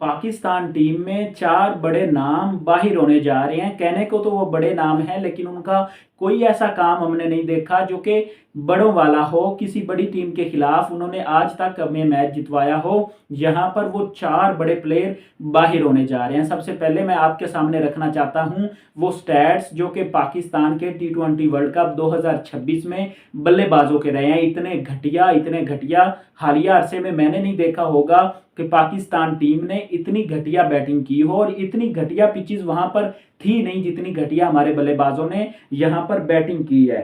Pakistan team में 4 बड़े नाम बाहिर होने जा रहे हैं। कहने को तो वो बड़े नाम हैं, लेकिन उनका कोई ऐसा काम हमने नहीं देखा जो कि बड़ों वाला हो। किसी बड़ी टीम के खिलाफ उन्होंने आज तक हमें मैच जितवाया हो। यहाँ पर वो 4 बड़े प्लेयर बाहिर होने जा रहे हैं। सबसे पहले मैं आपके सामने रखना चाहता हूँ वो स्टैट्स जो कि पाकिस्तान के T20 वर्ल्ड कप 2026 में बल्लेबाजों के रहे हैं। इतने घटिया हालिया अरसे में मैंने नहीं देखा होगा कि पाकिस्तान टीम ने इतनी घटिया बैटिंग की हो, और इतनी घटिया पिचेस वहां पर थी नहीं जितनी घटिया हमारे बल्लेबाजों ने यहां पर बैटिंग की है।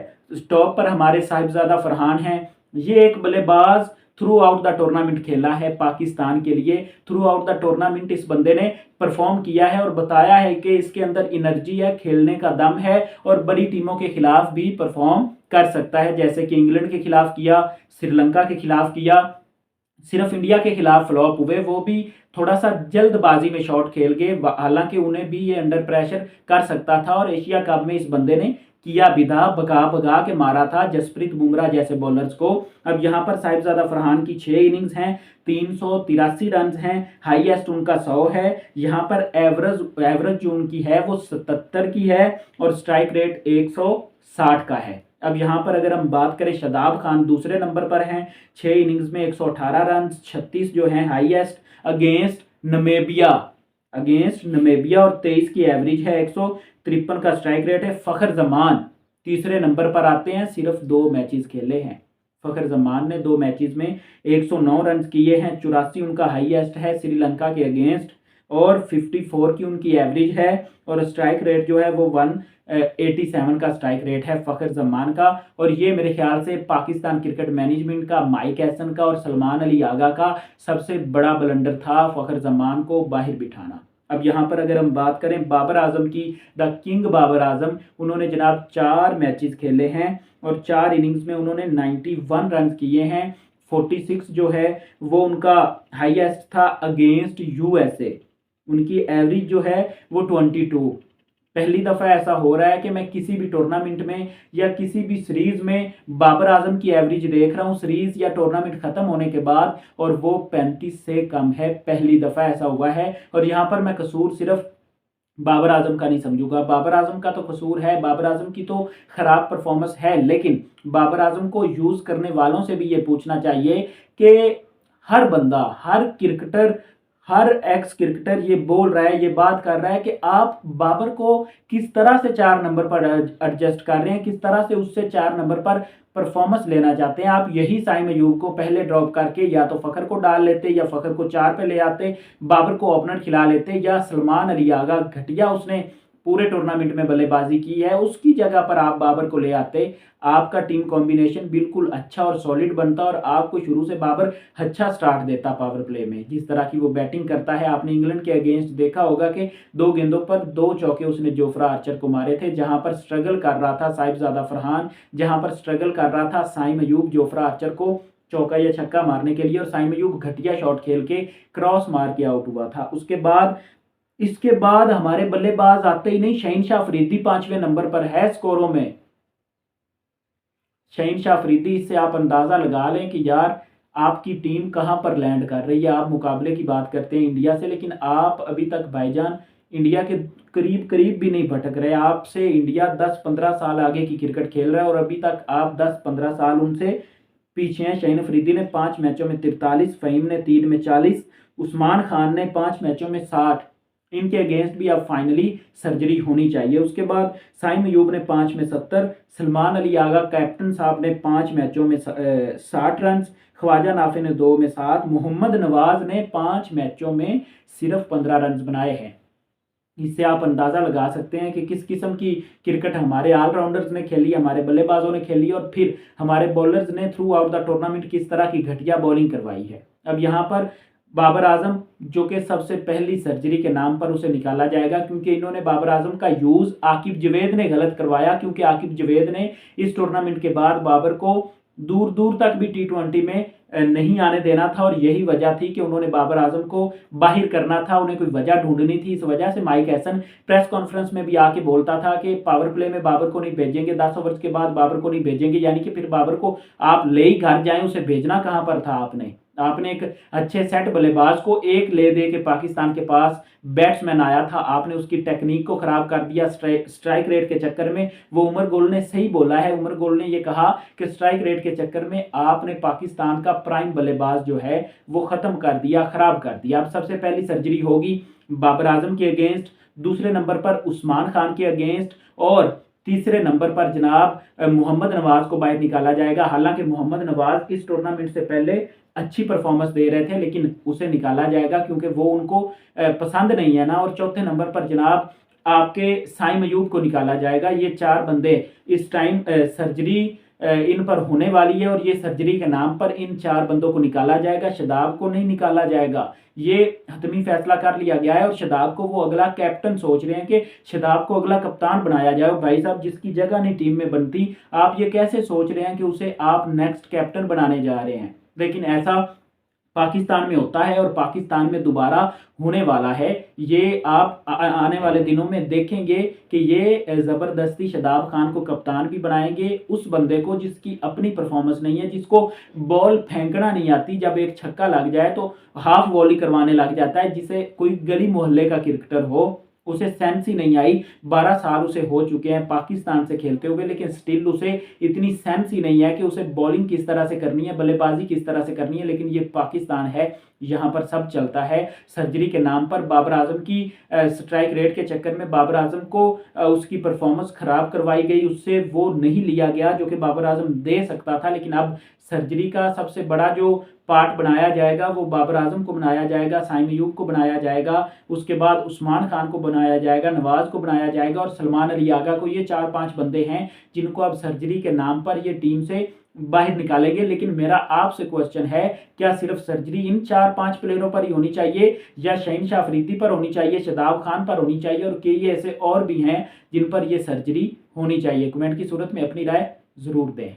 टॉप पर हमारे साहिबजादा फरहान हैं। ये एक बल्लेबाज थ्रू आउट द टूर्नामेंट खेला है पाकिस्तान के लिए। थ्रू आउट द टूर्नामेंट इस बंदे ने परफॉर्म किया है और बताया है कि इसके अंदर एनर्जी है, खेलने का दम है और बड़ी टीमों के खिलाफ भी परफॉर्म कर सकता है, जैसे कि इंग्लैंड के खिलाफ किया, श्रीलंका के खिलाफ किया। सिर्फ इंडिया के खिलाफ फ्लॉप हुए, वो भी थोड़ा सा जल्दबाजी में शॉट खेल गए। हालांकि उन्हें भी ये अंडर प्रेशर कर सकता था, और एशिया कप में इस बंदे ने किया भी था, भगा भगा के मारा था जसप्रीत बुमराह जैसे बॉलर्स को। अब यहाँ पर साहिबजादा फरहान की 6 इनिंग्स हैं, 383 रन हैं, हाईएस्ट उनका 100 है। यहाँ पर एवरेज जो उनकी है वो 77 की है, और स्ट्राइक रेट 160 का है। अब यहाँ पर अगर हम बात करें, शादाब खान दूसरे नंबर पर हैं, 6 इनिंग्स में 118 रन, 36 जो हैं हाईएस्ट, अगेंस्ट नमीबिया और 23 की एवरेज है, 153 का स्ट्राइक रेट है। फखर जमान तीसरे नंबर पर आते हैं, सिर्फ 2 मैचेस खेले हैं। फखर जमान ने 2 मैचेस में 109 रन किए हैं, 84 उनका हाईएस्ट है श्रीलंका के अगेंस्ट, और 54 की उनकी एवरेज है, और स्ट्राइक रेट जो है वो 187 का स्ट्राइक रेट है फखर जमान का। और ये मेरे ख्याल से पाकिस्तान क्रिकेट मैनेजमेंट का, माइक हैसन का और सलमान अली आगा का सबसे बड़ा ब्लंडर था फखर जमान को बाहर बिठाना। अब यहाँ पर अगर हम बात करें बाबर आजम की, द किंग बाबर आजम, उन्होंने जनाब 4 मैचेस खेले हैं और 4 इनिंग्स में उन्होंने 91 रन किए हैं। 46 जो है वो उनका हाईएस्ट था अगेंस्ट यूएसए। उनकी एवरेज जो है वो 22। पहली दफ़ा ऐसा हो रहा है कि मैं किसी भी टूर्नामेंट में या किसी भी सीरीज में बाबर आजम की एवरेज देख रहा हूँ सीरीज या टूर्नामेंट खत्म होने के बाद, और वो 35 से कम है। पहली दफ़ा ऐसा हुआ है। और यहाँ पर मैं कसूर सिर्फ बाबर आजम का नहीं समझूंगा। बाबर आजम का तो कसूर है, बाबर आजम की तो खराब परफॉर्मेंस है, लेकिन बाबर आजम को यूज़ करने वालों से भी ये पूछना चाहिए कि हर बंदा, हर क्रिकेटर, हर एक्स क्रिकेटर ये बोल रहा है, ये बात कर रहा है कि आप बाबर को किस तरह से 4 नंबर पर एडजस्ट कर रहे हैं, किस तरह से उससे 4 नंबर पर परफॉर्मेंस लेना चाहते हैं। आप यही साइम अयूब को पहले ड्रॉप करके या तो फखर को डाल लेते, या फखर को 4 पे ले आते, बाबर को ओपनर खिला लेते, या सलमान अली आगा घटिया उसने पूरे टूर्नामेंट में बल्लेबाजी की है, उसकी जगह पर आप बाबर को ले आते। आपका टीम कॉम्बिनेशन बिल्कुल अच्छा और सॉलिड बनता, और आपको शुरू से बाबर अच्छा स्टार्ट देता पावर प्ले में। जिस तरह की वो बैटिंग करता है, आपने इंग्लैंड के अगेंस्ट देखा होगा कि 2 गेंदों पर 2 चौके उसने जोफ्रा आर्चर को मारे थे, जहां पर स्ट्रगल कर रहा था साहिबजादा फरहान, जहां पर स्ट्रगल कर रहा था साइम अयूब जोफ्रा आर्चर को चौका या छक्का मारने के लिए, और साइम अयूब घटिया शॉट खेल के क्रॉस मार के आउट हुआ था। इसके बाद हमारे बल्लेबाज आते ही नहीं। शहीन अफरीदी 5वें नंबर पर है स्कोरों में। शहीन अफरीदी, इससे आप अंदाजा लगा लें कि यार आपकी टीम कहां पर लैंड कर रही है। आप मुकाबले की बात करते हैं इंडिया से, लेकिन आप अभी तक भाईजान इंडिया के करीब करीब भी नहीं भटक रहे। आपसे इंडिया 10-15 साल आगे की क्रिकेट खेल रहा है, और अभी तक आप 10-15 साल उनसे पीछे हैं। शहीन अफरीदी ने 5 मैचों में 43, फ़हीम ने 3 में 40, उस्मान खान ने 5 मैचों में 60। इनके अगेंस्ट भी अब फाइनली सर्जरी होनी चाहिए। उसके बाद साइम अयूब ने 5 में 70, सलमान अली आगा कैप्टन साहब ने 5 मैचों में 60 रन, ख्वाजा नाफे ने 2 में 7, मोहम्मद नवाज ने 5 मैचों में सिर्फ 15 रन बनाए हैं। इससे आप अंदाज़ा लगा सकते हैं कि किस किस्म की क्रिकेट हमारे ऑलराउंडर्स ने खेली, हमारे बल्लेबाजों ने खेली, और फिर हमारे बॉलर्स ने थ्रू आउट द टूर्नामेंट किस तरह की घटिया बॉलिंग करवाई है। अब यहाँ पर बाबर आजम, जो कि सबसे पहली सर्जरी के नाम पर उसे निकाला जाएगा, क्योंकि इन्होंने बाबर आजम का यूज़ आकिब जवेद ने गलत करवाया, क्योंकि आकिब जवेद ने इस टूर्नामेंट के बाद बाबर को दूर दूर तक भी T20 में नहीं आने देना था, और यही वजह थी कि उन्होंने बाबर आजम को बाहर करना था। उन्हें कोई वजह ढूंढनी थी। इस वजह से माइक हैसन प्रेस कॉन्फ्रेंस में भी आके बोलता था कि पावर प्ले में बाबर को नहीं भेजेंगे, 10 ओवर के बाद बाबर को नहीं भेजेंगे, यानी कि फिर बाबर को आप ले ही घर जाएं, उसे भेजना कहाँ पर था आपने। आपने एक अच्छे सेट बल्लेबाज को एक ले दे के पाकिस्तान के पास बैट्समैन आया था, आपने उसकी टेक्निक को खराब कर दिया स्ट्राइक रेट के चक्कर में। वो उमर गुल ने सही बोला है, उमर गुल ने ये कहा कि स्ट्राइक रेट के चक्कर में आपने पाकिस्तान का प्राइम बल्लेबाज जो है वो खत्म कर दिया, खराब कर दिया। अब सबसे पहली सर्जरी होगी बाबर आजम के अगेंस्ट, दूसरे नंबर पर उस्मान खान के अगेंस्ट, और तीसरे नंबर पर जनाब मोहम्मद नवाज को बाहर निकाला जाएगा। हालांकि मोहम्मद नवाज इस टूर्नामेंट से पहले अच्छी परफॉर्मेंस दे रहे थे, लेकिन उसे निकाला जाएगा क्योंकि वो उनको पसंद नहीं है ना। और चौथे नंबर पर जनाब आपके साइम अयूब को निकाला जाएगा। ये 4 बंदे इस टाइम सर्जरी इन पर होने वाली है, और ये सर्जरी के नाम पर इन 4 बंदों को निकाला जाएगा, शादाब को नहीं निकाला जाएगा। ये हतमी फैसला कर लिया गया है, और शादाब को वो अगला कैप्टन सोच रहे हैं कि शादाब को अगला कप्तान बनाया जाए। भाई साहब, जिसकी जगह नहीं टीम में बनती, आप ये कैसे सोच रहे हैं कि उसे आप नेक्स्ट कैप्टन बनाने जा रहे हैं? लेकिन ऐसा पाकिस्तान में होता है, और पाकिस्तान में दोबारा होने वाला है। ये आप आने वाले दिनों में देखेंगे कि ये ज़बरदस्ती शादाब खान को कप्तान भी बनाएंगे, उस बंदे को जिसकी अपनी परफॉर्मेंस नहीं है, जिसको बॉल फेंकना नहीं आती, जब एक छक्का लग जाए तो हाफ वॉली करवाने लग जाता है, जिसे कोई गली मोहल्ले का क्रिकेटर हो उसे सेंस ही नहीं आई। 12 साल उसे हो चुके हैं पाकिस्तान से खेलते हुए, लेकिन स्टिल उसे इतनी सेंस ही नहीं है कि उसे बॉलिंग किस तरह से करनी है, बल्लेबाजी किस तरह से करनी है। लेकिन ये पाकिस्तान है, यहाँ पर सब चलता है। सर्जरी के नाम पर बाबर आजम की स्ट्राइक रेट के चक्कर में बाबर आजम को उसकी परफॉर्मेंस खराब करवाई गई, उससे वो नहीं लिया गया जो कि बाबर आजम दे सकता था। लेकिन अब सर्जरी का सबसे बड़ा जो पार्ट बनाया जाएगा वो बाबर आजम को बनाया जाएगा, साइम अयूब को बनाया जाएगा, उसके बाद उस्मान खान को बनाया जाएगा, नवाज को बनाया जाएगा, और सलमान अली आगा को। ये 4-5 बंदे हैं जिनको अब सर्जरी के नाम पर ये टीम से बाहर निकालेंगे। लेकिन मेरा आपसे क्वेश्चन है, क्या सिर्फ सर्जरी इन 4-5 प्लेयरों पर ही होनी चाहिए, या शहीनशाह अफरीदी पर होनी चाहिए, शादाब खान पर होनी चाहिए, और कई ऐसे और भी हैं जिन पर यह सर्जरी होनी चाहिए? कमेंट की सूरत में अपनी राय जरूर दें।